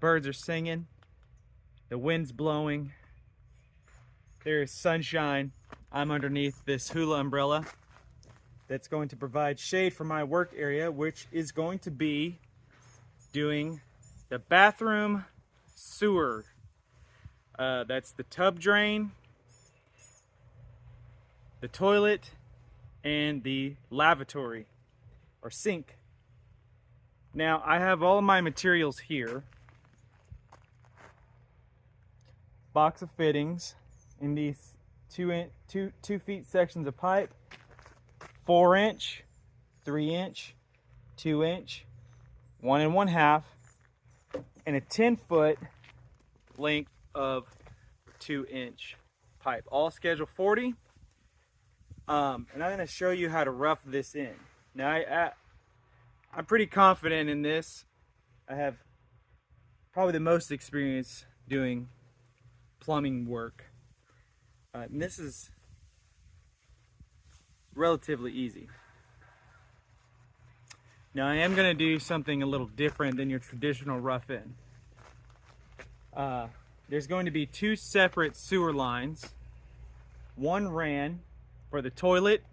birds are singing, the wind's blowing, there's sunshine. I'm underneath this hula umbrella that's going to provide shade for my work area, which is going to be doing the bathroom sewer. That's the tub drain, the toilet, and the lavatory or sink. Now I have all of my materials here. Box of fittings in these 2 feet sections of pipe, 4 inch, 3 inch, 2 inch, 1 1/2, and a 10-foot length of 2 inch pipe, all schedule 40. And I'm going to show you how to rough this in. Now I'm pretty confident in this. I have probably the most experience doing plumbing work. And this is relatively easy. Now I am going to do something a little different than your traditional rough-in. There's going to be 2 separate sewer lines. One ran for the toilet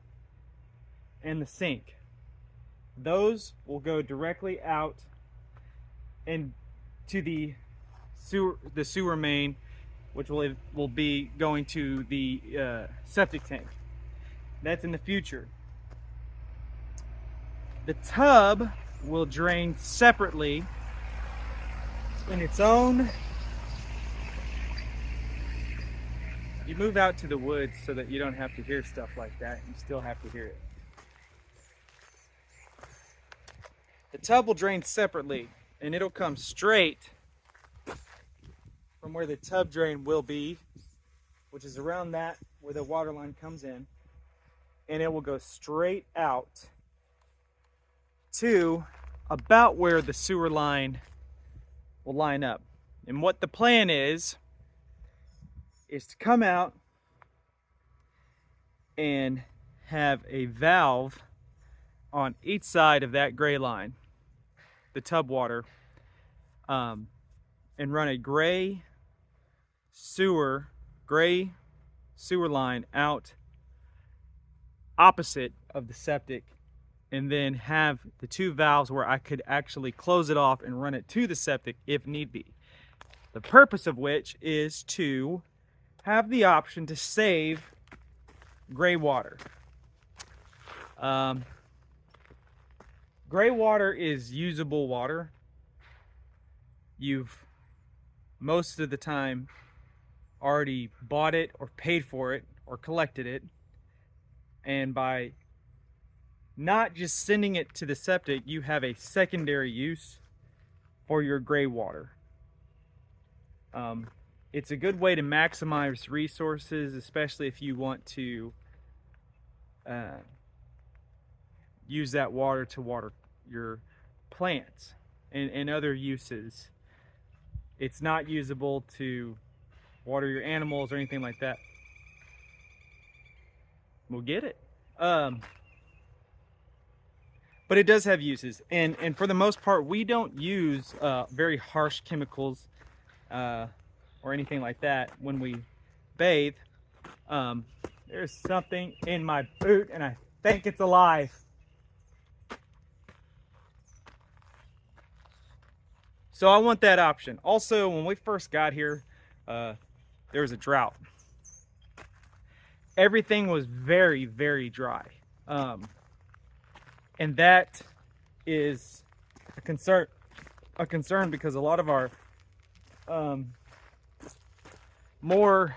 and the sink. Those will go directly out into the sewer main, which will be going to the septic tank. That's in the future. The tub will drain separately in its own. You move out to the woods so that you don't have to hear stuff like that. You still have to hear it. The tub will drain separately, and it'll come straight from where the tub drain will be, which is around that where the water line comes in, and it will go straight out to about where the sewer line will line up. And what the plan is to come out and have a valve on each side of that gray line, the tub water, and run a gray sewer line out opposite of the septic, and then have the 2 valves where I could actually close it off and run it to the septic if need be. The purpose of which is to have the option to save gray water. Gray water is usable water. You've most of the time already bought it or paid for it or collected it, and by not just sending it to the septic, you have a secondary use for your gray water. It's a good way to maximize resources, especially if you want to use that water to water your plants and other uses. It's not usable to water your animals or anything like that. We'll get it. But it does have uses, and for the most part, we don't use very harsh chemicals or anything like that when we bathe. There's something in my boot, and I think it's alive. So I want that option. Also, when we first got here, there was a drought. Everything was very, very dry. And that is a concern because a lot of our more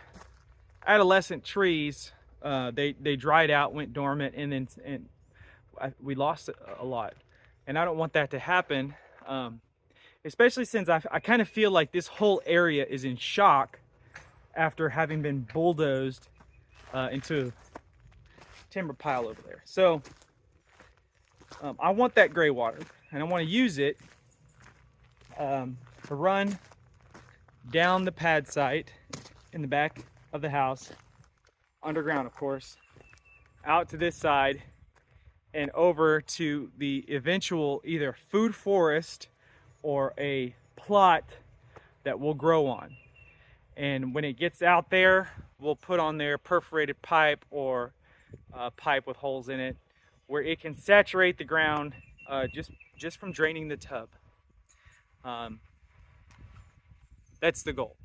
adolescent trees, they dried out, went dormant, and we lost a lot. And I don't want that to happen, especially since I kind of feel like this whole area is in shock after having been bulldozed into a timber pile over there. So I want that gray water, and I want to use it to run down the pad site in the back of the house, underground of course, out to this side and over to the eventual either food forest or a plot that we'll grow on. And when it gets out there, we'll put on there perforated pipe or pipe with holes in it where it can saturate the ground just from draining the tub. That's the goal.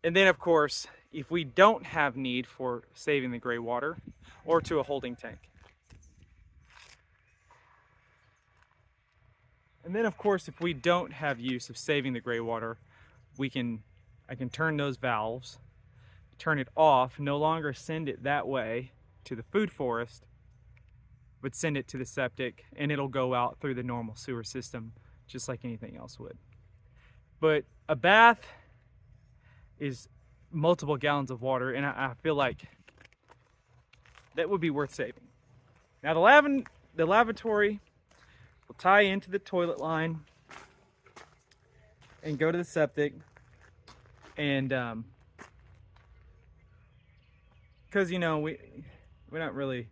And then of course, if we don't have need for saving the gray water or to a holding tank. And then of course, if we don't have use of saving the gray water, I can turn those valves, turn it off, no longer send it that way to the food forest, but send it to the septic, and it'll go out through the normal sewer system just like anything else would. But a bath is multiple gallons of water, and I feel like that would be worth saving. Now the lavatory will tie into the toilet line and go to the septic, and because you know we're not really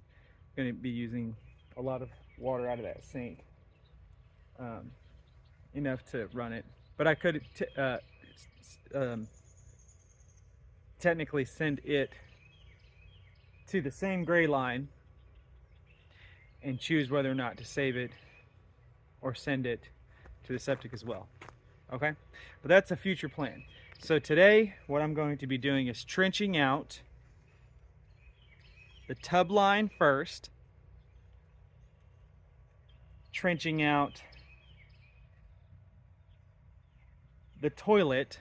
going to be using a lot of water out of that sink, enough to run it, but I could technically send it to the same gray line and choose whether or not to save it or send it to the septic as well. Okay, but that's a future plan. So today what I'm going to be doing is trenching out the tub line first, trenching out the toilet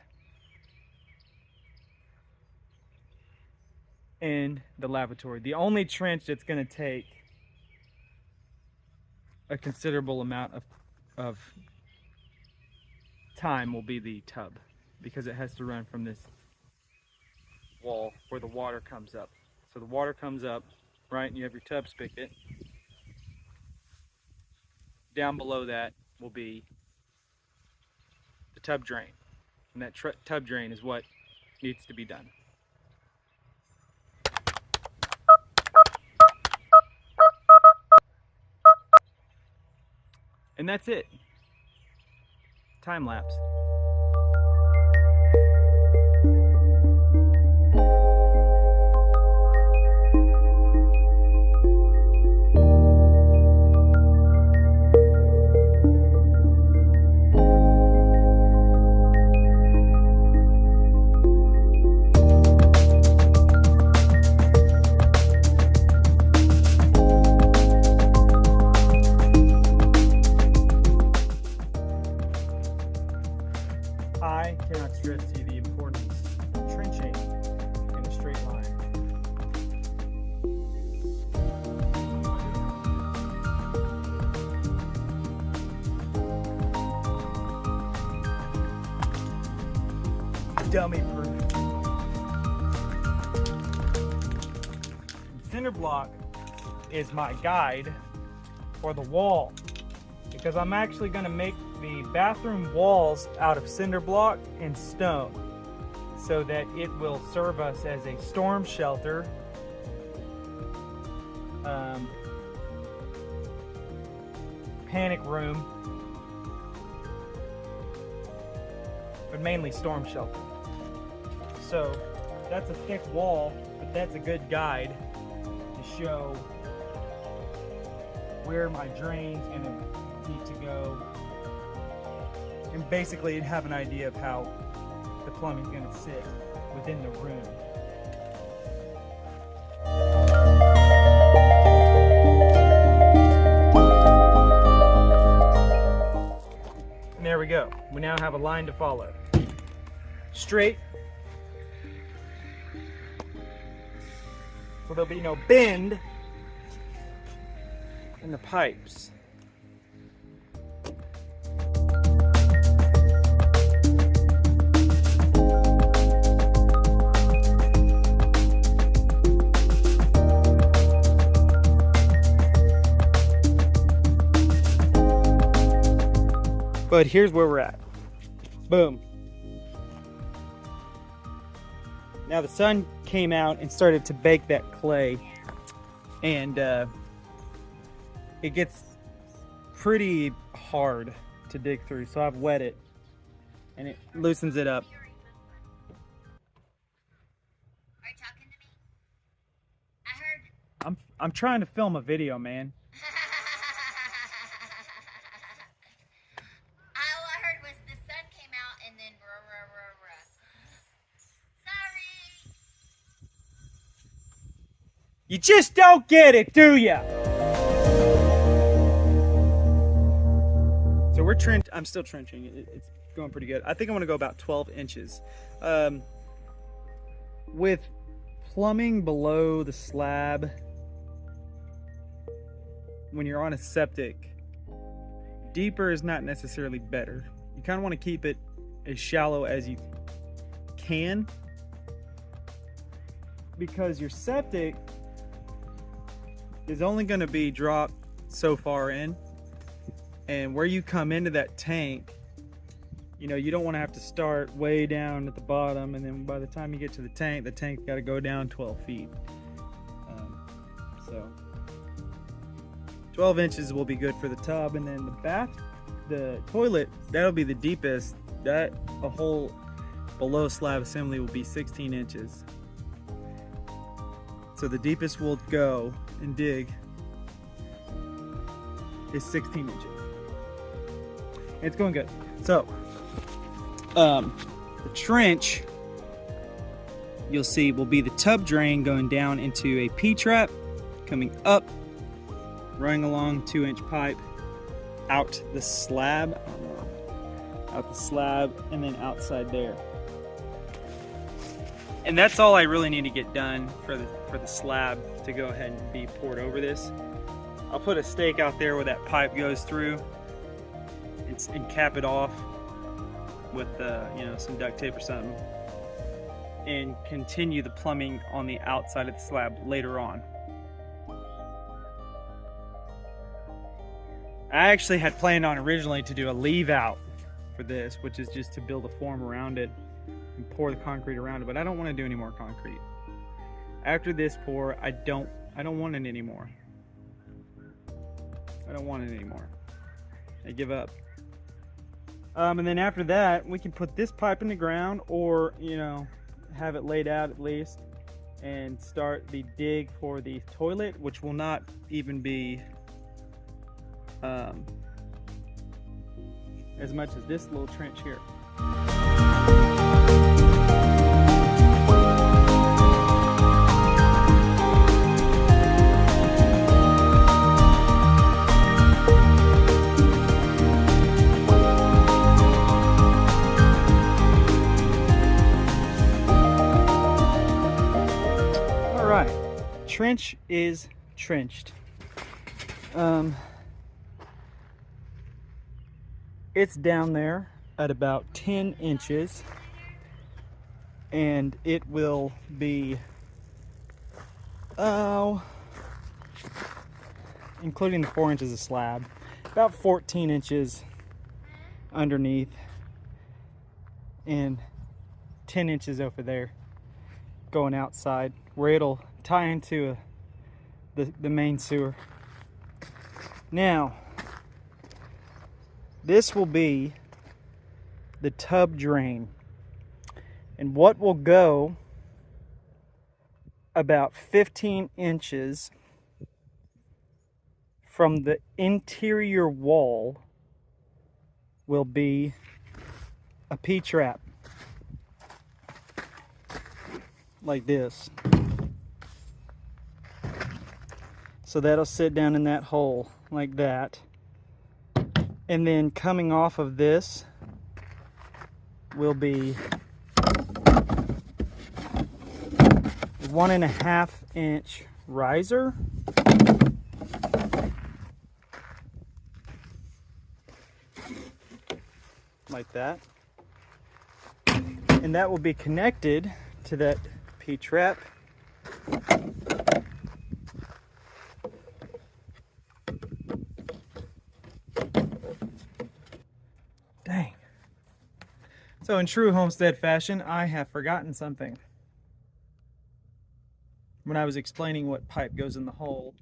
and the lavatory. The only trench that's going to take a considerable amount of time will be the tub, because it has to run from this wall where the water comes up. So the water comes up, right, and you have your tub spigot. Down below that will be the tub drain, and that tub drain is what needs to be done. And that's it. Time lapse. I cannot stress to you the importance of trenching in a straight line. Dummy proof. Cinder block is my guide for the wall, because I'm actually going to make the bathroom walls out of cinder block and stone so that it will serve us as a storm shelter, panic room, but mainly storm shelter. So that's a thick wall, but that's a good guide to show where my drain's gonna need to go, and basically have an idea of how the plumbing's gonna sit within the room. And there we go. We now have a line to follow. Straight. So there'll be no bend in the pipes. But here's where we're at. Boom. Now the sun came out and started to bake that clay, and it gets pretty hard to dig through, so I've wet it. and it loosens it up. Are you talking to me? I heard. I'm trying to film a video, man. All I heard was the sun came out and then ruh, ruh, ruh, ruh. Sorry. You just don't get it, do ya? So we're I'm still trenching. It's going pretty good. I think I'm gonna go about 12 inches. With plumbing below the slab, when you're on a septic, deeper is not necessarily better. You kind of want to keep it as shallow as you can, because your septic is only going to be dropped so far in, and where you come into that tank, you know, you don't want to have to start way down at the bottom, and then by the time you get to the tank's got to go down 12 feet. So 12 inches will be good for the tub, and then the toilet, that'll be the deepest. That a whole below slab assembly will be 16 inches. So the deepest we'll go and dig is 16 inches. It's going good. So the trench, you'll see, will be the tub drain going down into a P-trap, coming up, running along 2-inch pipe out the slab, and then outside there. And that's all I really need to get done for the slab to go ahead and be poured over this. I'll put a stake out there where that pipe goes through and cap it off with you know, some duct tape or something, and continue the plumbing on the outside of the slab later on. I actually had planned on originally to do a leave out for this, which is just to build a form around it and pour the concrete around it, but I don't want to do any more concrete. After this pour, I don't want it anymore. I don't want it anymore. I give up. And then after that, we can put this pipe in the ground, or, you know, have it laid out at least, and start the dig for the toilet, which will not even be as much as this little trench here. All right, trench is trenched. It's down there at about 10 inches, and it will be, including the 4 inches of slab, about 14 inches underneath, and 10 inches over there going outside, where it'll tie into the main sewer. Now, this will be the tub drain, and what will go about 15 inches from the interior wall will be a P-trap like this. So that'll sit down in that hole like that. And then coming off of this will be 1.5 inch riser. Like that. And that will be connected to that P-trap. Dang. So in true Homestead fashion, I have forgotten something. When I was explaining what pipe goes in the hole,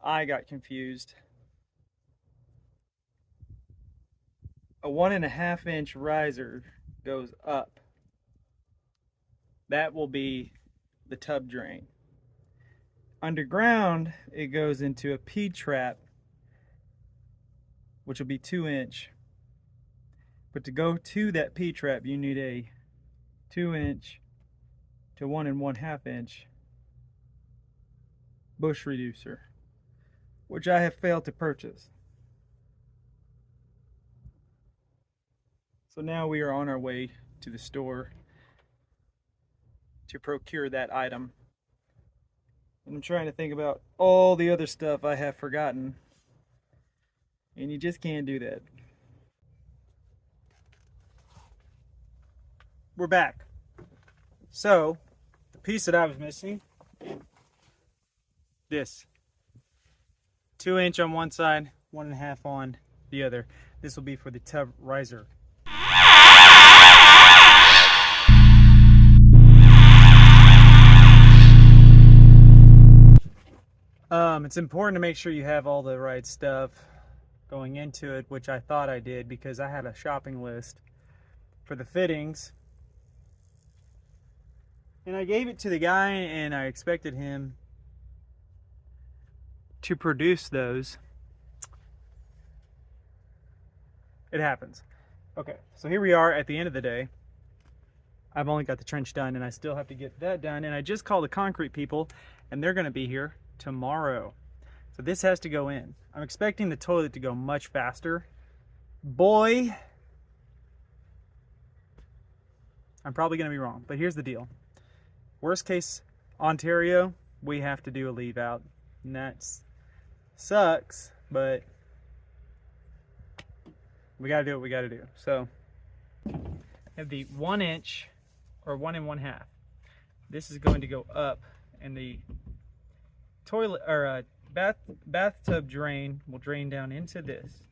I got confused. A 1.5 inch riser goes up. That will be the tub drain. Underground, it goes into a P-trap, which will be 2-inch. But to go to that P-trap, you need a 2-inch to 1 1/2 inch bush reducer, which I have failed to purchase. So now we are on our way to the store to procure that item. And I'm trying to think about all the other stuff I have forgotten. And you just can't do that. We're back. So, the piece that I was missing, this. 2-inch on one side, 1 1/2 on the other. This will be for the tub riser. It's important to make sure you have all the right stuff going into it, which I thought I did because I had a shopping list for the fittings. And I gave it to the guy and I expected him to produce those. It happens. Okay, so here we are at the end of the day. I've only got the trench done and I still have to get that done. And I just called the concrete people and they're gonna be here tomorrow. So this has to go in. I'm expecting the toilet to go much faster. Boy, I'm probably gonna be wrong, but here's the deal. Worst case, Ontario, we have to do a leave out. And that sucks, but we gotta do what we gotta do. So, I have the 1-inch or 1 1/2. This is going to go up, and the toilet or bathtub drain will drain down into this,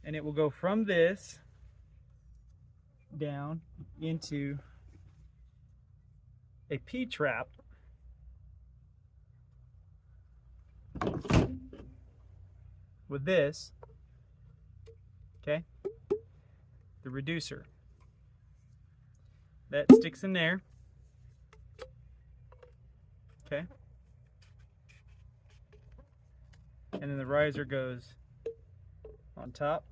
and it will go from this down into a P-trap with this, okay, the reducer that sticks in there, okay, and then the riser goes on top,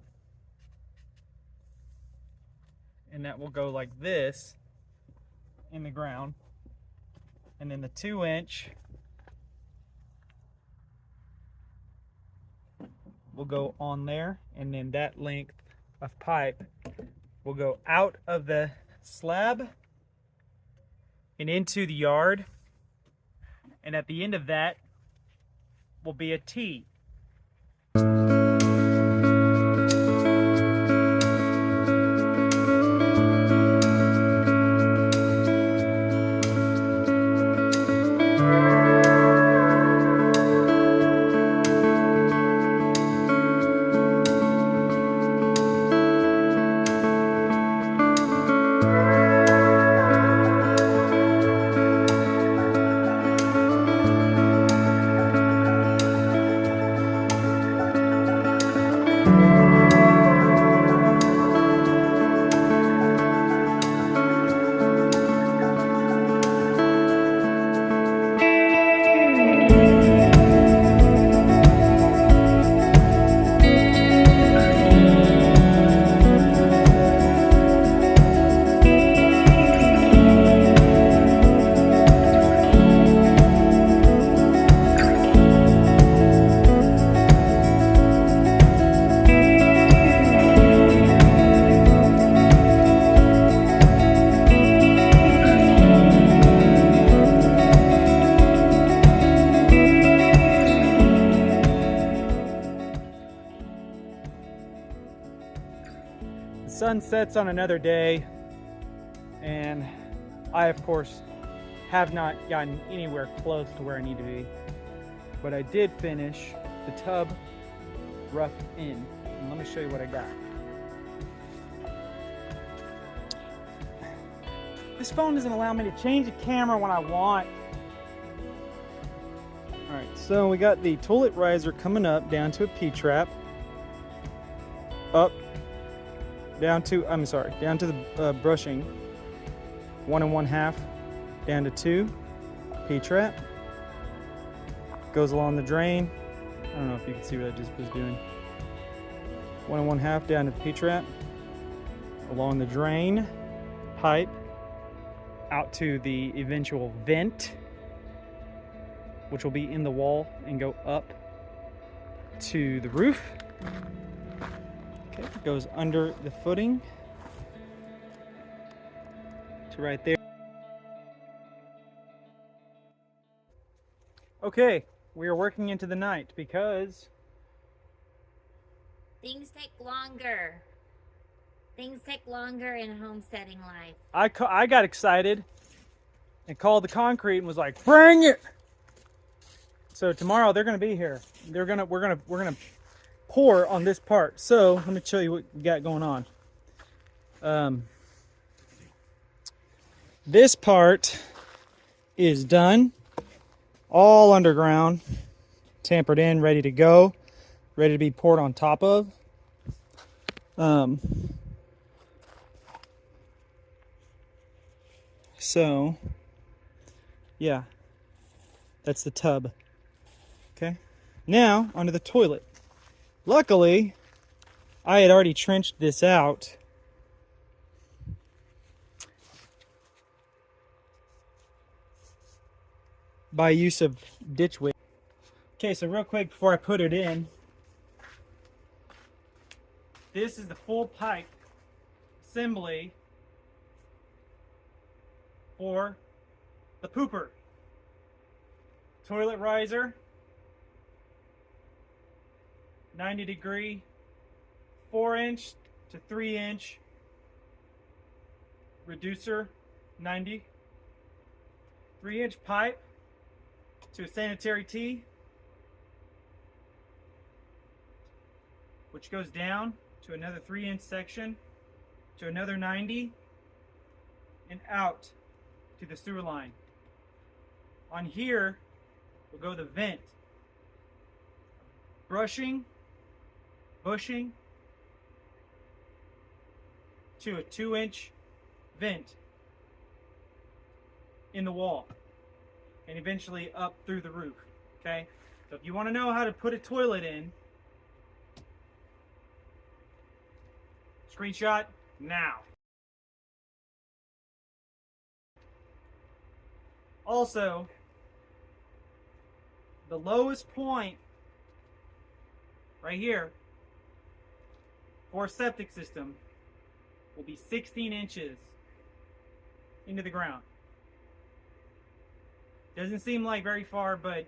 and that will go like this in the ground, and then the 2-inch will go on there, and then that length of pipe will go out of the slab and into the yard, and at the end of that will be a T. Sun sets on another day, and I of course have not gotten anywhere close to where I need to be, but I did finish the tub rough in, and let me show you what I got. This phone doesn't allow me to change the camera when I want. Alright, so we got the toilet riser coming up down to a P-trap, up down to the brushing. 1 1/2 down to 2. P-trap. Goes along the drain. I don't know if you can see what I just was doing. 1 1/2 down to the P-trap. Along the drain pipe out to the eventual vent, which will be in the wall and go up to the roof. Okay, it goes under the footing to right there. Okay, we are working into the night because things take longer. Things take longer in homesteading life. I got excited and called the concrete and was like, "Bring it!" So tomorrow they're going to be here. We're gonna pour on this part. So let me show you what we got going on. This part is done, all underground, tampered in, ready to go, ready to be poured on top of. So yeah, that's the tub. Okay, now onto the toilet. Luckily, I had already trenched this out by use of ditch witch. Okay, so real quick before I put it in, this is the full pipe assembly for the pooper. Toilet riser, 90-degree, 4-inch to 3-inch reducer, 90, 3-inch pipe to a sanitary tee, which goes down to another 3-inch section, to another 90, and out to the sewer line. On here will go the vent. Bushing to a 2-inch vent in the wall and eventually up through the roof. Okay, so if you want to know how to put a toilet in, screenshot now. Also, the lowest point right here for a septic system will be 16 inches into the ground. Doesn't seem like very far, but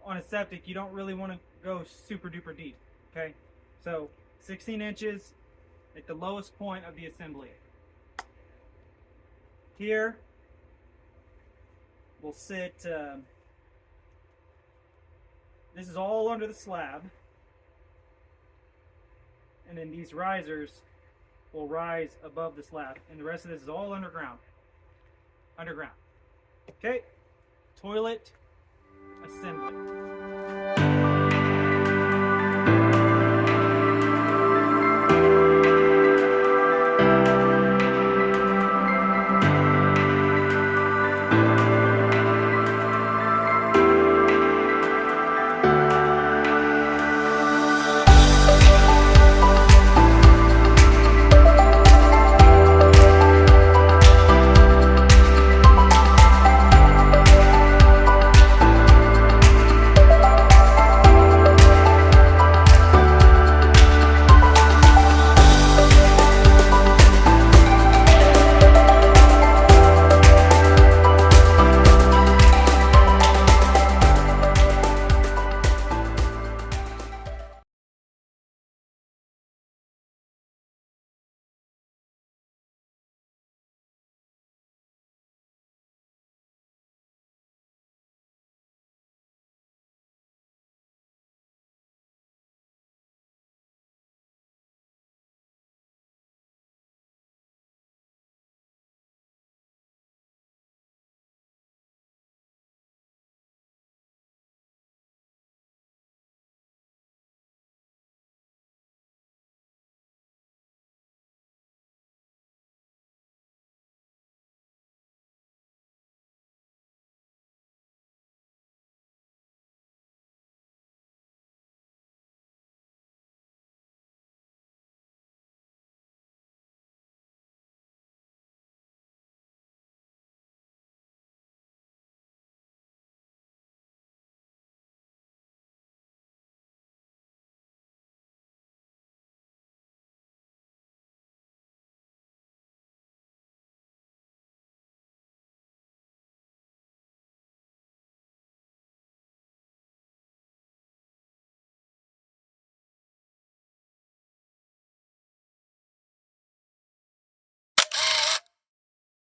on a septic you don't really want to go super duper deep. Okay, so 16 inches at the lowest point of the assembly. Here will sit, this is all under the slab, and then these risers will rise above the slab, and the rest of this is all underground. Okay, toilet assembly.